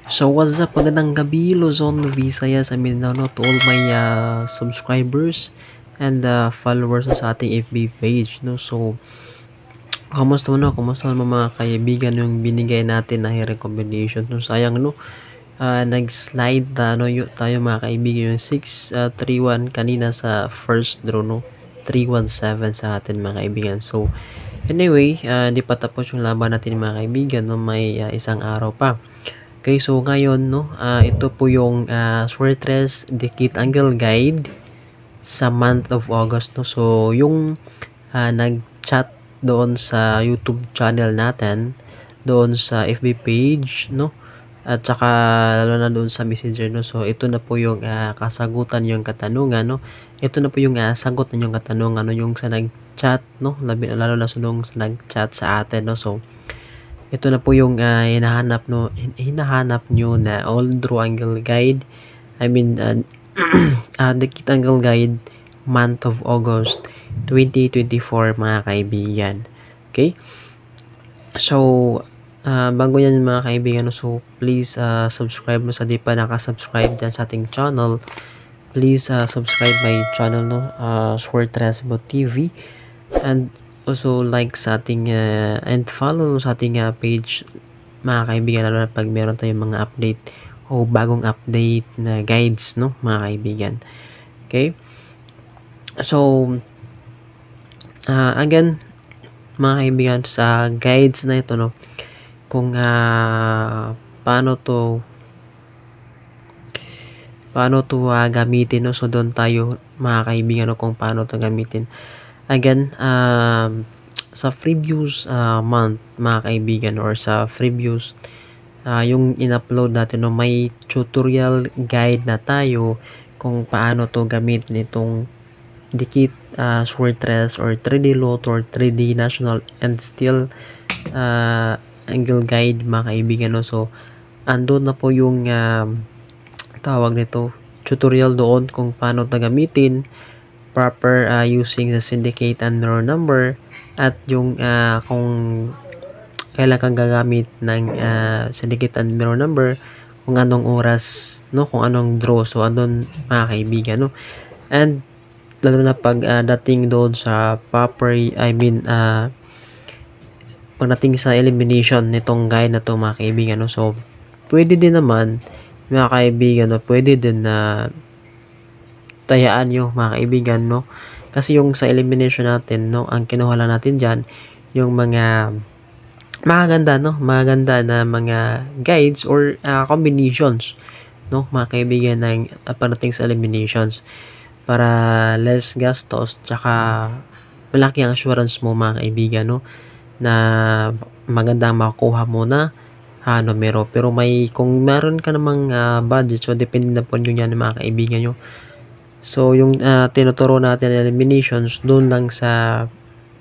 So what's up? Magandang gabi, Luzon, Visayas, and Mindanao to all my subscribers and followers sa ating FB page, no? So, kamusta mo, no? Kamusta mo mga kaibigan yung binigay natin na recommendation? No, sayang, no? Nag-slide tayo mga kaibigan yung 6-3-1 kanina sa first draw, no? 3-1-7 sa atin mga kaibigan. So, anyway, di pa tapos yung laban natin mga kaibigan, no? May isang araw pa. Okay, so ngayon, no, ito po yung Swertres Decade Angle Guide sa month of August, no. So, yung nag-chat doon sa YouTube channel natin, doon sa FB page, no, at saka lalo na doon sa Messenger, no. So, ito na po yung kasagutan yung katanungan, no. Ito na po yung sagot ng yung katanungan, no, yung sa nag-chat, no, lalo na sa nag-chat sa atin, no. So, ito na po yung hinahanap nyo na all draw angle guide. I mean, the kit angle guide month of August 2024 mga kaibigan. Okay? So, bago yan mga kaibigan, so please subscribe mo sa di pa nakasubscribe dyan sa ating channel. Please subscribe my channel, no, Swertres TV, and also like sa ating and follow sa ating page mga kaibigan, lalo na pag meron tayong mga update o bagong update na guides, no mga kaibigan. Okay, so again mga kaibigan, sa guides na ito, no, kung paano to gamitin, no. So doon tayo mga kaibigan, no, kung paano to gamitin. Again, sa previous month mga kaibigan, or sa previous yung in-upload natin, no, may tutorial guide na tayo kung paano to gamitin itong dikit Swertres or 3D lot or 3D national and steel angle guide mga kaibigan, no. So andun na po yung tawag nito tutorial doon kung paano to gamitin proper using the syndicate and mirror number, at yung kung kailan kang gagamit ng syndicate and mirror number, kung anong oras, no, kung anong draw. So andun mga kaibigan, no, and lalo na pag dating doon sa proper, pagdating sa elimination nitong guide na to mga kaibigan, no. So pwede din naman mga kaibigan, no, pwede din na tayaan nyo mga kaibigan, no, kasi yung sa elimination natin, no, ang kinuha lang natin dyan yung mga magaganda, no, magaganda na mga guides or combinations, no mga kaibigan, ng pagdating sa eliminations, para less gastos, tsaka malaki ang assurance mo mga kaibigan, no, na magandang makuha mo na numero. Pero kung meron ka namang budget, so depende na po nyo yan mga kaibigan nyo. So, yung tinuturo natin eliminations, doon lang sa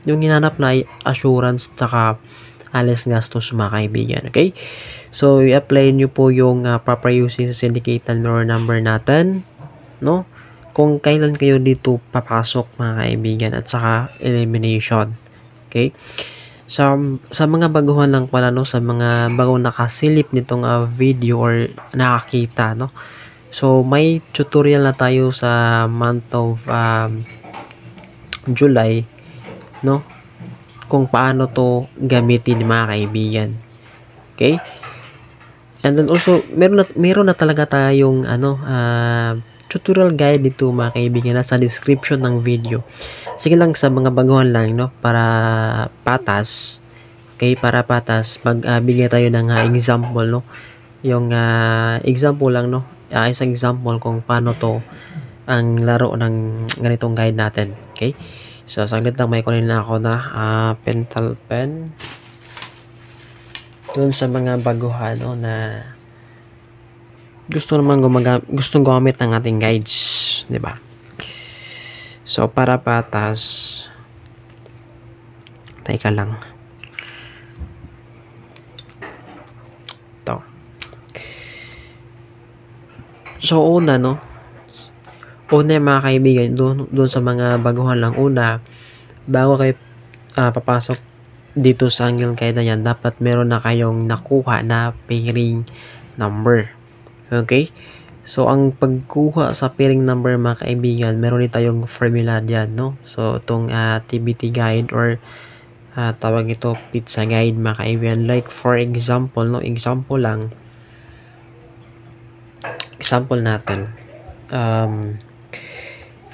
yung hinanap na assurance tsaka less gastos mga kaibigan. Okay? So, i-apply nyo po yung proper using sa syndicated mirror number natin, no? Kung kailan kayo dito papasok mga kaibigan, at saka elimination. Okay? So, sa mga baguhan lang pala, no, sa mga bagong nakasilip nitong video or nakakita, no. So, may tutorial na tayo sa month of July, no, kung paano to gamitin mga kaibigan. Okay? And then also, meron na talaga tayong tutorial guide dito mga kaibigan, nasa description ng video. Sige lang, sa mga baguhan lang, no, para patas. Okay, para patas, magbigay tayo ng example, no. Yung example lang, no. Isang example kung paano to ang laro ng ganitong guide natin. Okay? So, saglit lang, may kunin na ako na pentel pen. Doon sa mga baguhan, no, na gustong gumamit ng ating guides, di ba? So, para patas, teka lang. Ito. So, una, no, mga kaibigan, doon sa mga baguhan lang, bago kayo papasok dito sa angle guide na yan, dapat meron na kayong nakuha na pairing number. Okay? So, ang pagkuha sa pairing number mga kaibigan, meron din tayong formula dyan, no? So, itong TBT guide or tawag ito pizza guide mga kaibigan. Like, for example, no? Example natin.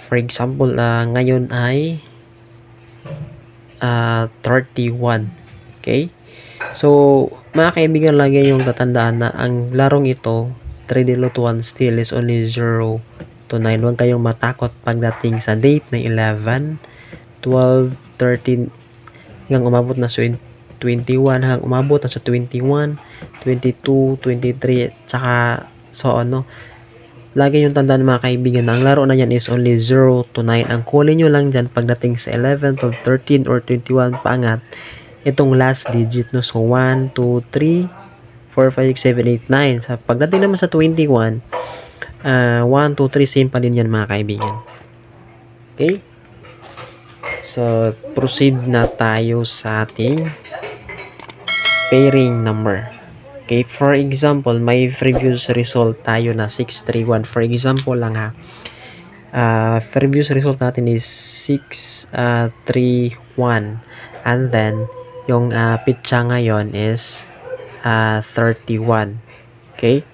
For example, ngayon ay 31. Okay? So, mga kaibigan, lagi yung tatandaan na ang larong ito, 3 dilute 1 still is only 0 to 9. Huwag kayong matakot pagdating sa date na 11, 12, 13, hanggang umabot na sa 21, hanggang umabot na sa 21, 22, 23, tsaka so on, no? Lagi yung tandaan mga kaibigan na ang laro na yan is only 0 to 9. Ang kulin nyo lang dyan pagdating sa 11, 12, 13, or 21 paangat, itong last digit, no? So, 1, 2, 3, 4, 5, 6, 7, 8, 9. Sa pagdating naman sa 21, 1, 2, 3, same pa din yan mga kaibigan. Okay? So, proceed na tayo sa ating pairing number. Okay, for example, may previous result tayo na 631. For example lang ha. Previous result natin is 631. And then, yung pitcha ngayon is 31. Okay?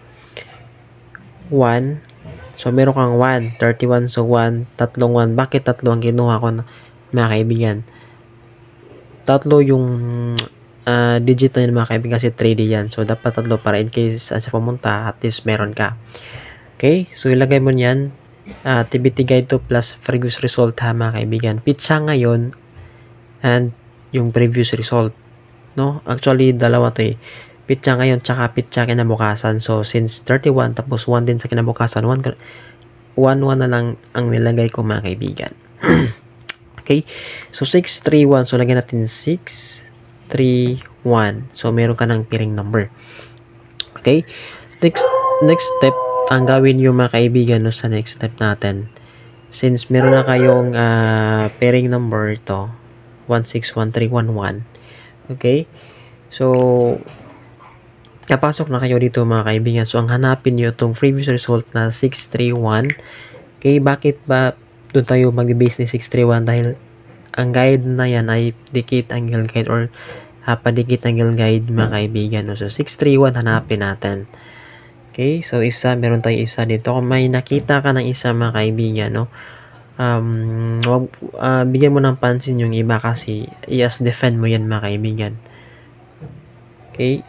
1. So, meron kang 1. 31. So, 1. Tatlong 1. Bakit tatlo ang kinuha ko, mga kaibigan? Tatlo yung digit na yun mga kaibigan kasi 3D yan. So, dapat tatlo para in case sa pumunta, at least meron ka. Okay? So, ilagay mo niyan. TBT guide to plus previous result ha mga kaibigan. Pizza ngayon and yung previous result. No? Actually, dalawa to eh. Pizza ngayon tsaka pizza kinabukasan. So, since 31 tapos 1 din sa kinabukasan, 1 na lang ang nilagay ko mga kaibigan. Okay? So, 631. So, lagyan natin 6 3, 1. So, meron ka ng pairing number. Okay? Next step, ang gawin nyo mga kaibigan no, sa next step natin. Since meron na kayong pairing number ito, 161311. Okay? So, kapasok na kayo dito mga kaibigan. So, ang hanapin nyo itong previous result na 631. Okay? Bakit ba doon tayo mag-base ni 631? Dahil ang guide na yan ay dikit angle guide or padikit angle guide mga kaibigan. No? So, 631 hanapin natin. Okay? So, meron tayong isa dito. Kung may nakita ka ng isa mga kaibigan, no? Bigyan mo ng pansin yung iba kasi defend mo yan mga kaibigan. Okay?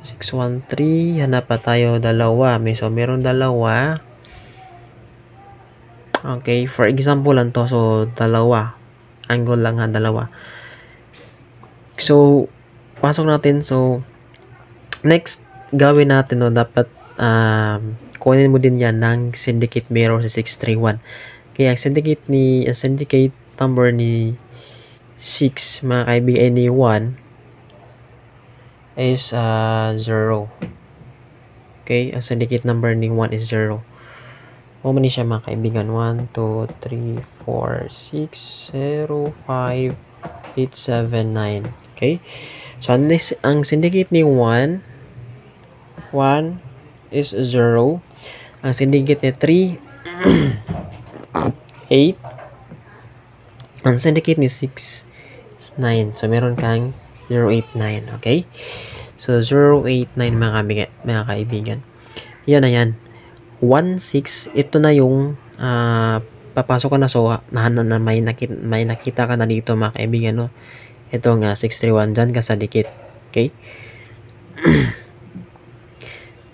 613. Hanap pa tayo dalawa. So, meron dalawa. Okay? For example lang to. So, dalawa. Angle lang ha, dalawa. So, pasok natin. So, next, gawin natin, no, dapat kunin mo din yan ng syndicate mirror sa 631. Kaya, ang syndicate number ni 6, mga kaibigan, ni 1 is 0. Okay, ang syndicate number ni 1 is 0. Muna siya mga kaibigan. 1, 2, 3, 4, 6, 0, 5, 8, 7, 9. Okay? So, ang syndicate ni 1 is 0. Ang syndicate ni 3, 8. Ang syndicate ni 6 is 9. So, meron kang 0, 8, 9. Okay? So, 0, 8, 9 mga kaibigan. Yan na yan. 1, 6, ito na yung papasok ka na. So, may nakita ka na dito mga kaibigan, no? Ito nga, 631, dyan ka sa dikit. Okay?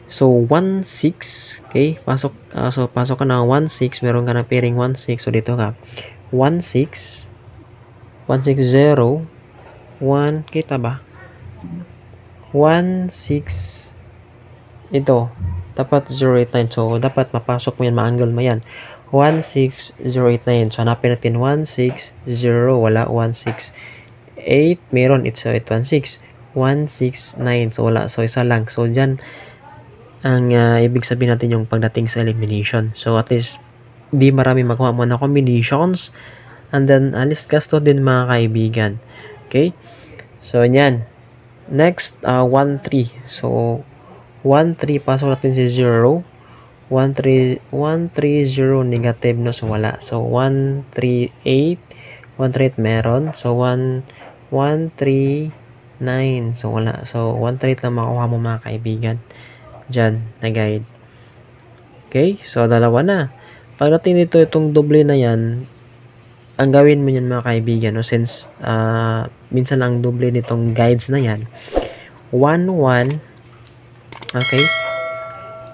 So, 1, 6, okay? Pasok ka na 1, 6, meron ka na pairing 1, 6. So, dito ka. 1, 6, 1, 6, 0, 1, kita ba? 1, 6, ito. Dapat 089. So, dapat mapasok mo yan, ma-angle mo yan. 16089. So, hanapin natin 160. Wala. 168. Meron. It's 816. 169. So, wala. So, isa lang. So, dyan, ang ibig sabihin natin yung pagdating sa elimination. So, at least, di marami magawa mo na combinations. And then, list gasto din mga kaibigan. Okay? So, yan. Next, 1-3. So, 1, 3, pasok natin si 0. 1, 3, 1, 3, 0, negative, no? So, wala. So, 1, 3, 8. 1, 3, 8, meron. So, 1, 1, 3, 9. So, wala. So, 1, 3, 8 lang makuha mo mga kaibigan. Diyan, na guide. Okay? So, dalawa na. Pagdating dito, itong doble na yan, ang gawin mo yan mga kaibigan, no? Since, minsan lang doble nitong guides na yan. 1, 1. Okay?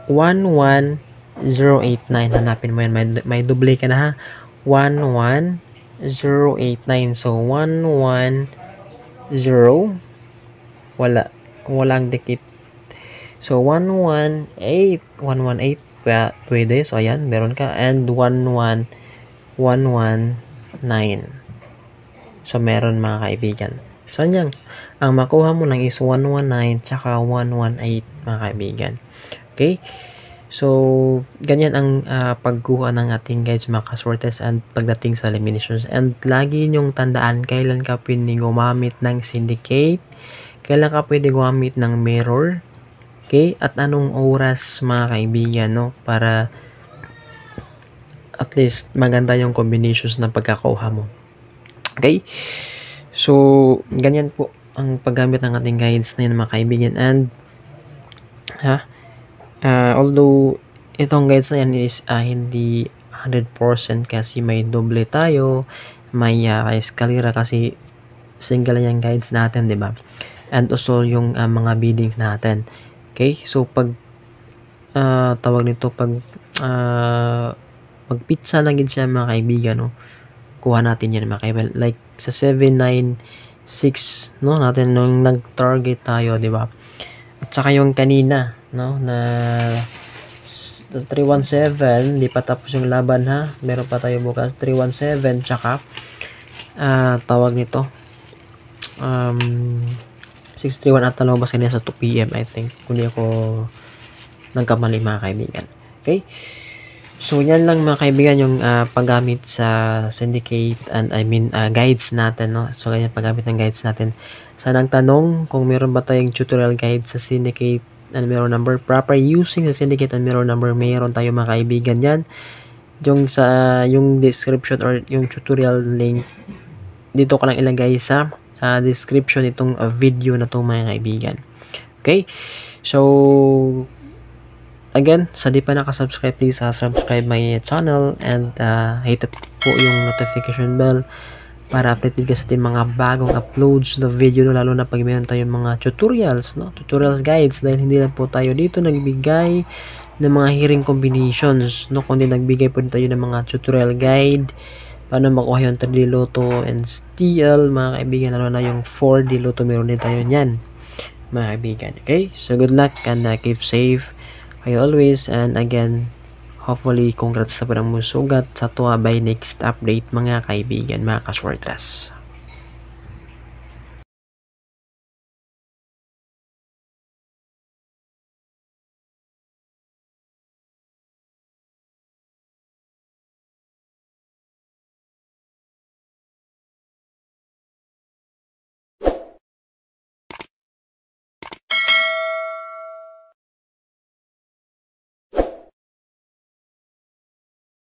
1, 1, 0, 8, 9. Hanapin mo yan. May doble ka na ha. 1, 1, 0, 8, 9. So, 1, 1, 0. Wala. Kung wala ang dikit. So, 1, 1, 8. 1, 1, 8. Pwede. So, ayan. Meron ka. And 1, 1, 1, 1, 9. So, meron mga kaibigan. So, yan. Ang makuha mo lang is 119 tsaka 118 mga kaibigan. Okay? So, ganyan ang pagkuha ng ating guides mga kaswertes and pagdating sa eliminations. And lagi nyong tandaan kailan ka pwede gumamit ng syndicate, kailan ka pwede gumamit ng mirror, okay? At anong oras mga kaibigan, no? Para at least maganda yung combinations na pagkakuha mo. Okay? So, ganyan po ang paggamit ng ating guides na yun mga kaibigan. And although itong guides na yan is hindi 100% kasi may doble tayo, may escalera kasi single yung guides natin, di ba? And also yung mga biddings natin. Okay? So, pag tawag nito, pag pizza na gid siya mga kaibigan, no? Kuha natin yan mga kaibigan. Like sa 796, no? Natin nung nag-target tayo, di ba? At saka yung kanina, no? Na 317, di pa tapos yung laban ha. Meron pa tayo bukas. 317, tsaka tawag nito 631 at talabas kanina sa 2 PM I think. Kung di ako nagkamali mga kaibigan. Okay? So, yan lang mga kaibigan yung paggamit sa syndicate and guides natin, no? So, ganyan paggamit ng guides natin. Sa nagtanong kung meron ba tayong tutorial guide sa syndicate and mirror number, proper using the syndicate and mirror number, meron tayo mga kaibigan yan. Yung sa yung description or yung tutorial link, dito ko lang ilagay sa description itong video na to mga kaibigan. Okay? So, again, sa di pa nakasubscribe, please subscribe my channel and hit po yung notification bell para updated ka sa ating mga bagong uploads na video, no? Lalo na pag meron tayong mga tutorials, no? Tutorials guides, dahil hindi lang po tayo dito nagbigay ng mga hearing combinations, no? Kundi nagbigay po din tayo ng mga tutorial guide paano makuha yung 3D Lotto and steal mga kaibigan, lalo na yung 4D Lotto, meron din tayo niyan mga kaibigan. Okay, so good luck and keep safe kayo always, and again, hopefully congrats sa parang musugat sa tuwa by next update mga kaibigan, mga kaswertas.